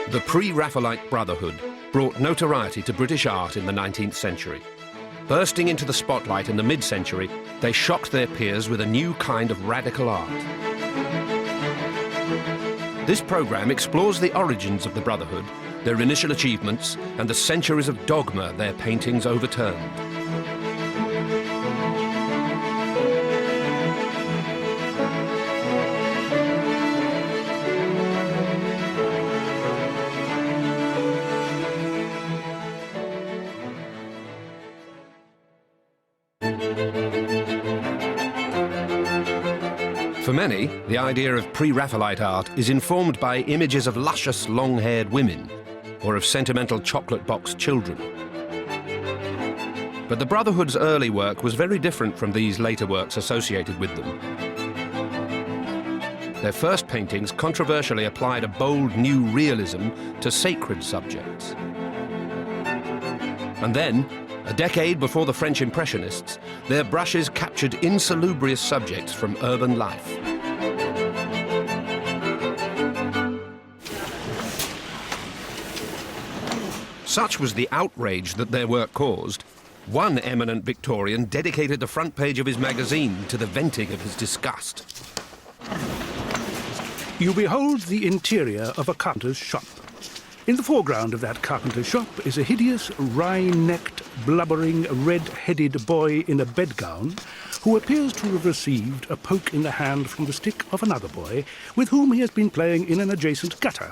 The Pre-Raphaelite Brotherhood brought notoriety to British art in the 19th century. Bursting into the spotlight in the mid-century, they shocked their peers with a new kind of radical art. This programme explores the origins of the Brotherhood, their initial achievements, and the centuries of dogma their paintings overturned. For many, the idea of pre-Raphaelite art is informed by images of luscious, long-haired women or of sentimental chocolate-box children. But the Brotherhood's early work was very different from these later works associated with them. Their first paintings controversially applied a bold new realism to sacred subjects. And then, a decade before the French Impressionists, their brushes captured insalubrious subjects from urban life. Such was the outrage that their work caused, one eminent Victorian dedicated the front page of his magazine to the venting of his disgust. You behold the interior of a carpenter's shop. In the foreground of that carpenter's shop is a hideous, wry-necked, blubbering, red-headed boy in a bedgown who appears to have received a poke in the hand from the stick of another boy with whom he has been playing in an adjacent gutter,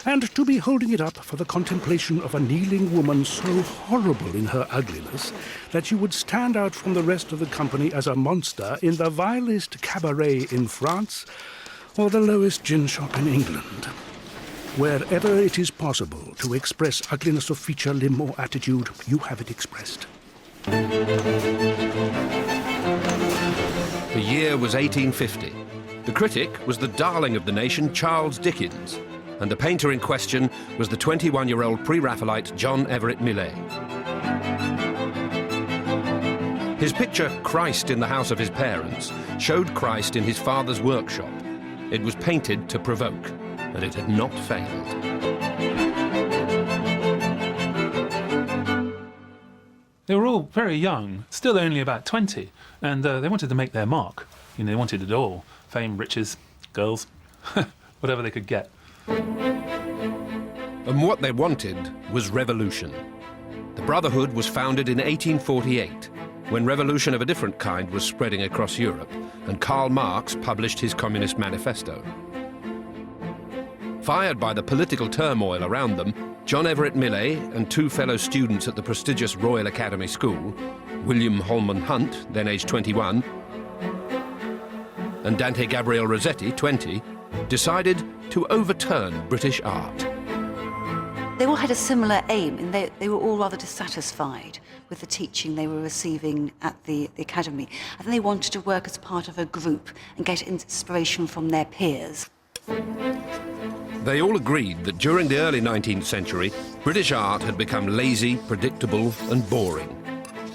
and to be holding it up for the contemplation of a kneeling woman so horrible in her ugliness that you would stand out from the rest of the company as a monster in the vilest cabaret in France or the lowest gin shop in England. Wherever it is possible to express ugliness of feature, limb or attitude, you have it expressed. The year was 1850. The critic was the darling of the nation, Charles Dickens, and the painter in question was the 21-year-old pre-Raphaelite John Everett Millais. His picture, Christ in the House of His Parents, showed Christ in his father's workshop. It was painted to provoke, and it had not failed. They were all very young, still only about 20, and they wanted to make their mark. You know, they wanted it all. Fame, riches, girls, whatever they could get. And what they wanted was revolution. The Brotherhood was founded in 1848, when revolution of a different kind was spreading across Europe, and Karl Marx published his Communist Manifesto. Fired by the political turmoil around them, John Everett Millais and two fellow students at the prestigious Royal Academy School, William Holman Hunt, then aged 21, and Dante Gabriel Rossetti, 20, decided to overturn British art. They all had a similar aim, and they were all rather dissatisfied with the teaching they were receiving at the academy. I think they wanted to work as part of a group and get inspiration from their peers. They all agreed that during the early 19th century, British art had become lazy, predictable and boring.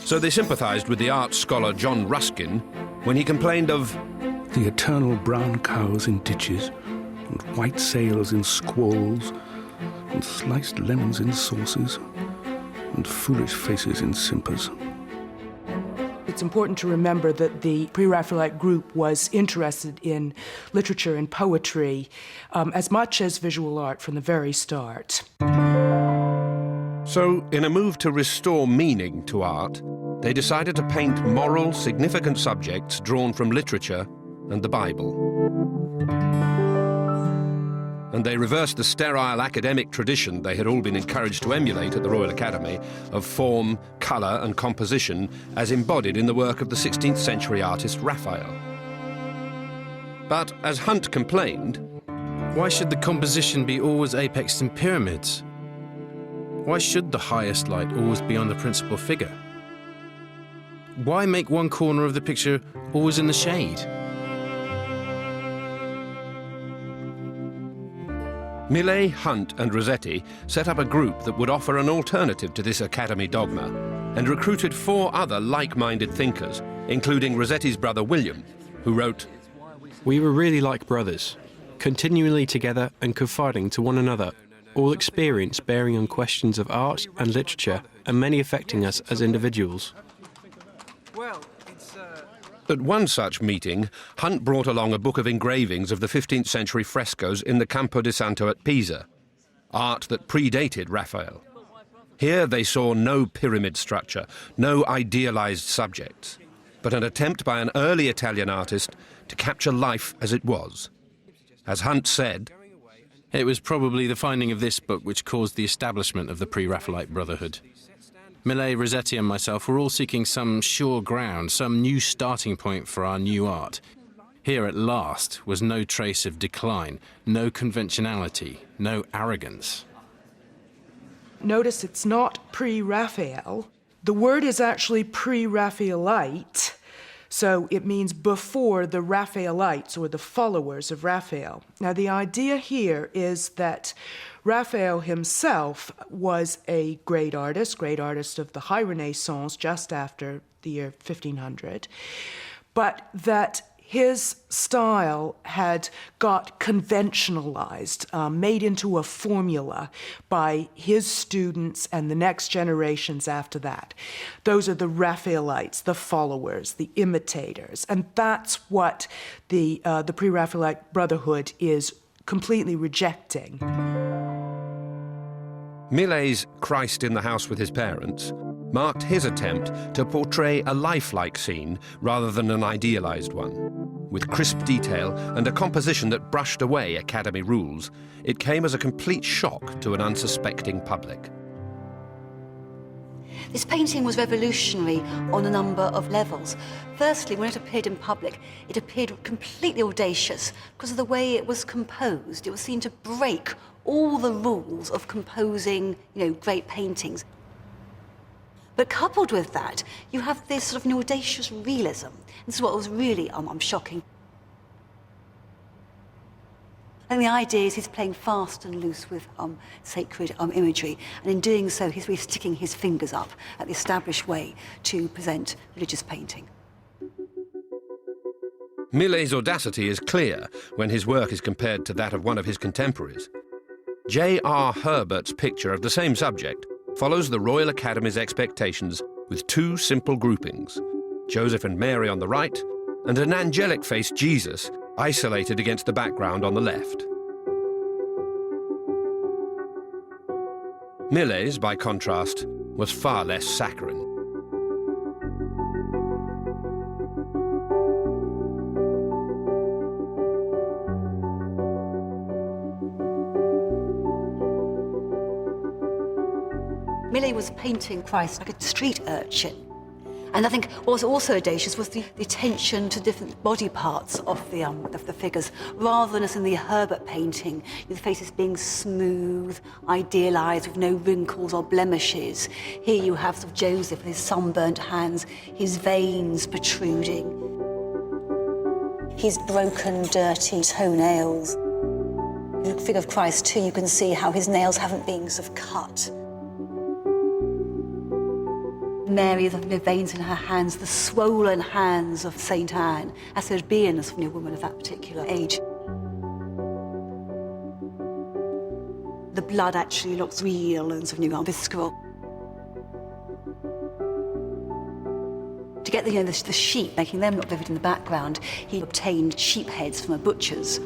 So they sympathised with the art scholar John Ruskin when he complained of the eternal brown cows in ditches, and white sails in squalls, and sliced lemons in sauces, and foolish faces in simpers. It's important to remember that the Pre-Raphaelite group was interested in literature and poetry as much as visual art from the very start. So, in a move to restore meaning to art, they decided to paint moral, significant subjects drawn from literature and the Bible. And they reversed the sterile academic tradition they had all been encouraged to emulate at the Royal Academy of form, colour and composition as embodied in the work of the 16th century artist Raphael. But, as Hunt complained, why should the composition be always apexed in pyramids? Why should the highest light always be on the principal figure? Why make one corner of the picture always in the shade? Millais, Hunt and Rossetti set up a group that would offer an alternative to this Academy dogma and recruited 4 other like-minded thinkers, including Rossetti's brother William, who wrote, "We were really like brothers, continually together and confiding to one another. all experience bearing on questions of art and literature, and many affecting us as individuals. At one such meeting, Hunt brought along a book of engravings of the 15th century frescoes in the Campo di Santo at Pisa, art that predated Raphael. Here they saw no pyramid structure, no idealized subjects, but an attempt by an early Italian artist to capture life as it was. As Hunt said, It was probably the finding of this book which caused the establishment of the Pre-Raphaelite Brotherhood. Millais, Rossetti and myself were all seeking some sure ground, some new starting point for our new art. Here at last was no trace of decline, no conventionality, no arrogance. Notice it's not pre-Raphael. The word is actually pre-Raphaelite, so it means before the Raphaelites or the followers of Raphael. Now the idea here is that Raphael himself was a great artist of the High Renaissance just after the year 1500, but that his style had got conventionalized, made into a formula by his students and the next generations after that. Those are the Raphaelites, the followers, the imitators, and that's what the Pre-Raphaelite Brotherhood is completely rejecting. Millais' Christ in the house with his parents marked his attempt to portray a lifelike scene rather than an idealized one. With crisp detail and a composition that brushed away Academy rules, it came as a complete shock to an unsuspecting public. This painting was revolutionary on a number of levels. Firstly, when it appeared in public, it appeared completely audacious because of the way it was composed. It was seen to break all the rules of composing, great paintings. But coupled with that, you have this sort of an audacious realism. This is what was really shocking. And the idea is he's playing fast and loose with sacred imagery, and in doing so, he's really sticking his fingers up at the established way to present religious painting. Millais' audacity is clear when his work is compared to that of one of his contemporaries. J.R. Herbert's picture of the same subject follows the Royal Academy's expectations with two simple groupings, Joseph and Mary on the right, and an angelic-faced Jesus isolated against the background on the left. Millais, by contrast, was far less saccharine. Millais was painting Christ like a street urchin. And I think what was also audacious was the attention to different body parts of the figures, rather than as in the Herbert painting, with the faces being smooth, idealised, with no wrinkles or blemishes. Here you have sort of Joseph with his sunburnt hands, his veins protruding, his broken, dirty toenails. The figure of Christ, too, you can see how his nails haven't been sort of cut. Mary, the veins in her hands, the swollen hands of St. Anne, as there had been as a woman of that particular age. The blood actually looks real and visceral. To get the sheep, making them look vivid in the background, he obtained sheep heads from a butcher's.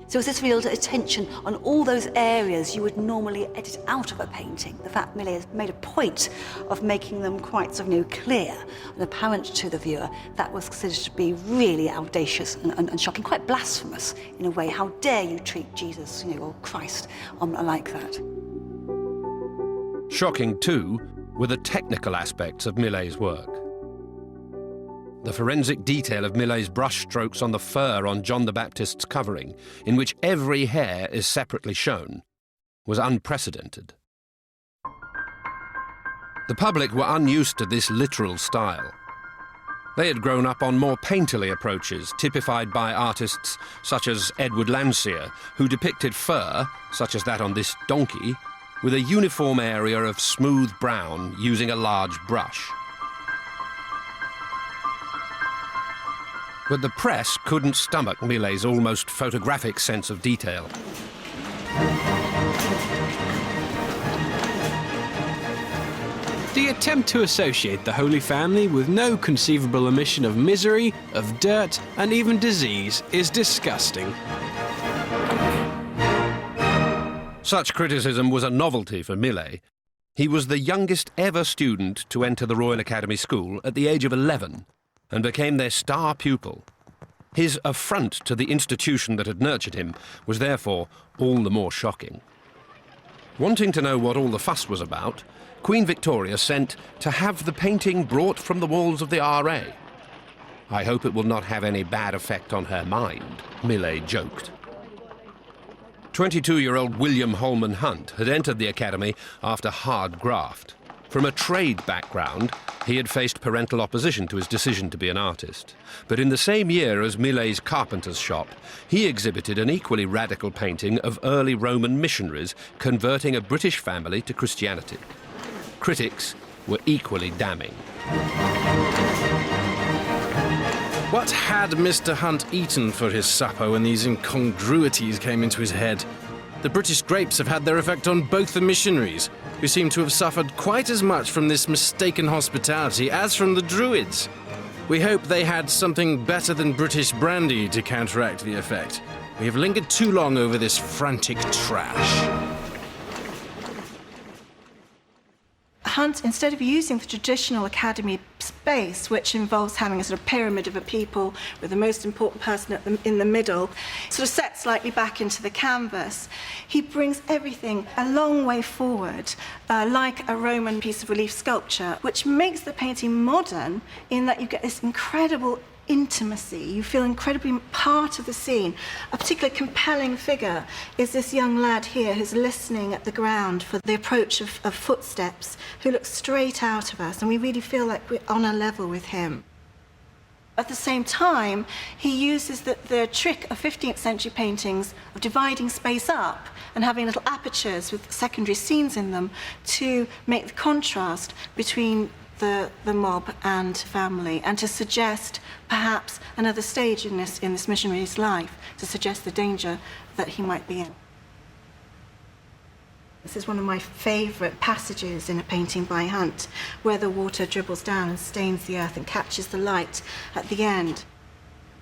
So it was this real attention on all those areas you would normally edit out of a painting. The fact Millais has made a point of making them quite clear and apparent to the viewer, that was considered to be really audacious and shocking, quite blasphemous in a way. How dare you treat Jesus, or Christ, like that? Shocking, too, were the technical aspects of Millais' work. The forensic detail of Millais' brushstrokes on the fur on John the Baptist's covering, in which every hair is separately shown, was unprecedented. The public were unused to this literal style. They had grown up on more painterly approaches, typified by artists such as Edward Landseer, who depicted fur, such as that on this donkey, with a uniform area of smooth brown using a large brush. But the press couldn't stomach Millais' almost photographic sense of detail. The attempt to associate the Holy Family with no conceivable omission of misery, of dirt, and even disease is disgusting. Such criticism was a novelty for Millais. He was the youngest ever student to enter the Royal Academy School at the age of 11 and became their star pupil. His affront to the institution that had nurtured him was therefore all the more shocking. Wanting to know what all the fuss was about, Queen Victoria sent to have the painting brought from the walls of the RA. I hope it will not have any bad effect on her mind, Millais joked. 22-year-old William Holman Hunt had entered the Academy after hard graft. From a trade background, he had faced parental opposition to his decision to be an artist. But in the same year as Millais' carpenter's shop, he exhibited an equally radical painting of early Roman missionaries converting a British family to Christianity. Critics were equally damning. What had Mr. Hunt eaten for his supper when these incongruities came into his head? The British grapes have had their effect on both the missionaries, who seem to have suffered quite as much from this mistaken hospitality as from the Druids. We hope they had something better than British brandy to counteract the effect. We have lingered too long over this frantic trash. Hunt, instead of using the traditional academy space, which involves having a sort of pyramid of a people with the most important person in the middle, sort of set slightly back into the canvas, he brings everything a long way forward, like a Roman piece of relief sculpture, which makes the painting modern in that you get this incredible intimacy. You feel incredibly part of the scene. A particularly compelling figure is this young lad here who's listening at the ground for the approach of footsteps, who looks straight out of us, and we really feel like we're on a level with him. At the same time, he uses the trick of 15th century paintings of dividing space up and having little apertures with secondary scenes in them to make the contrast between the mob and family, and to suggest perhaps another stage in this missionary's life, to suggest the danger that he might be in. This is one of my favourite passages in a painting by Hunt, where the water dribbles down and stains the earth and catches the light at the end.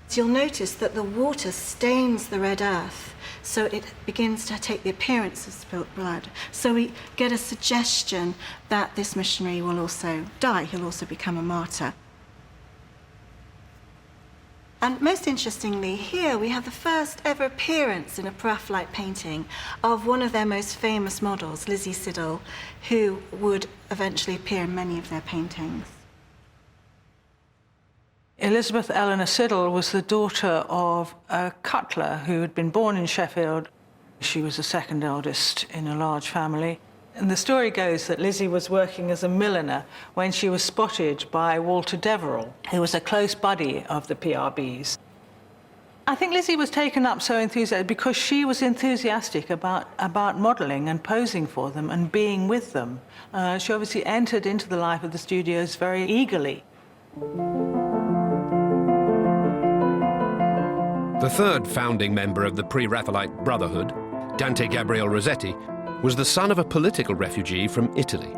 So you'll notice that the water stains the red earth, so it begins to take the appearance of spilt blood. So we get a suggestion that this missionary will also die, he'll also become a martyr. And most interestingly, here we have the first ever appearance in a Pré-Raphaelite painting of one of their most famous models, Lizzie Siddal, who would eventually appear in many of their paintings. Elizabeth Eleanor Siddal was the daughter of a cutler who had been born in Sheffield. She was the second eldest in a large family. And the story goes that Lizzie was working as a milliner when she was spotted by Walter Deverell, who was a close buddy of the PRBs. I think Lizzie was taken up so enthusiastic because she was enthusiastic about modelling and posing for them and being with them. She obviously entered into the life of the studios very eagerly. The third founding member of the Pre-Raphaelite Brotherhood, Dante Gabriel Rossetti, was the son of a political refugee from Italy.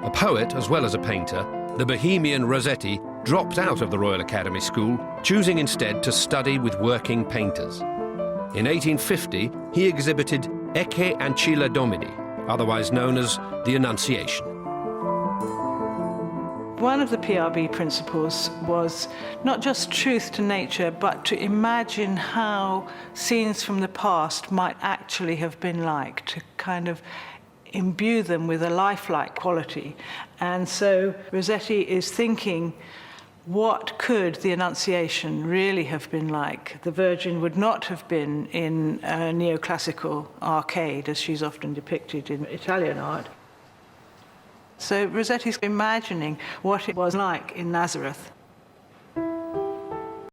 A poet as well as a painter, the Bohemian Rossetti dropped out of the Royal Academy School, choosing instead to study with working painters. In 1850, he exhibited Ecce Ancilla Domini, otherwise known as the Annunciation. One of the PRB principles was not just truth to nature, but to imagine how scenes from the past might actually have been like, to kind of imbue them with a lifelike quality. And so Rossetti is thinking, what could the Annunciation really have been like? The Virgin would not have been in a neoclassical arcade, as she's often depicted in Italian art. So Rossetti's imagining what it was like in Nazareth.